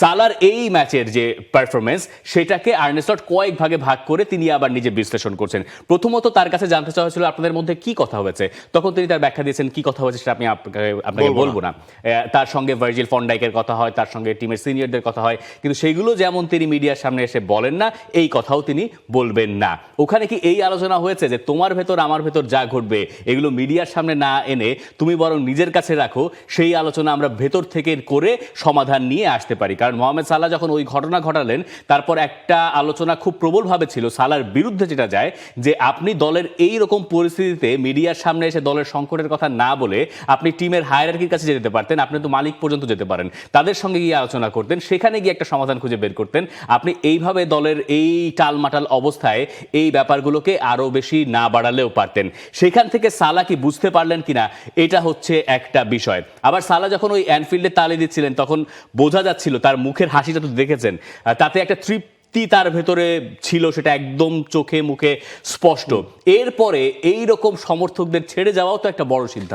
সালার এই ম্যাচের যে পারফরমেন্স সেটাকে আর্নে স্লট কয়েক ভাগে ভাগ করে তিনি আবার নিজে বিশ্লেষণ করছেন। প্রথমত তার কাছে জানতে চাওয়া হয়েছিল আপনাদের মধ্যে কি কথা হয়েছে, তখন তিনি তার ব্যাখ্যা দিয়েছেন কি কথা হয়েছে সেটা আমি আপনাকে বলবো না। তার সঙ্গে ভার্জিল ফন ডাইকের কথা হয়, তার সঙ্গে টিমের সিনিয়রদের কথা হয়, কিন্তু সেইগুলো যেমন তিনি মিডিয়ার সামনে এসে বলেন না, এই কথাও তিনি বলবেন না। ওখানে কি এই আলোচনা হয়েছে যে তোমার ভেতর আমার ভেতর যা ঘটবে এগুলো মিডিয়ার সামনে না এনে তুমি বরং নিজের কাছে রাখো, সেই আলোচনা আমরা ভেতর থেকে করে সমাধান নিয়ে আসতে পারি? কারণ মোহাম্মদ সালাহ যখন ওই ঘটনা ঘটালেন তারপর একটা আলোচনা খুব প্রবলভাবে ছিল সালার বিরুদ্ধে, যেটা যায় যে আপনি দলের এই রকম পরিস্থিতিতে মিডিয়ার সামনে এসে দলের সংকটের কথা না বলে আপনি টিমের হায়ারার্কির কাছে যেতে পারতেন, আপনি তো মালিক পর্যন্ত যেতে পারেন, তাদের সঙ্গে গিয়ে আলোচনা করতেন, সেখানে গিয়ে একটা সমাধান খুঁজে বের করতেন। আপনি এইভাবে দলের এই টালমাটাল অবস্থায় এই ব্যাপারগুলোকে আরো বেশি না বাড়ালেও পারতেন। সেখান থেকে সালাহ কি বুঝতে পারলেন কিনা, এটা হচ্ছে একটা বিষয়। আবার সালাহ যখন ওই অ্যানফিল্ডে তালি দিচ্ছিলেন তখন বোঝা যাচ্ছিল, তার মুখের হাসিটা তো দেখেছেন, তাতে একটা তৃপ্তি তার ভেতরে ছিল, সেটা একদম চোখে মুখে স্পষ্ট। এরপরে এই রকম সমর্থকদের ছেড়ে যাওয়াও তো একটা বড় সিদ্ধান্ত।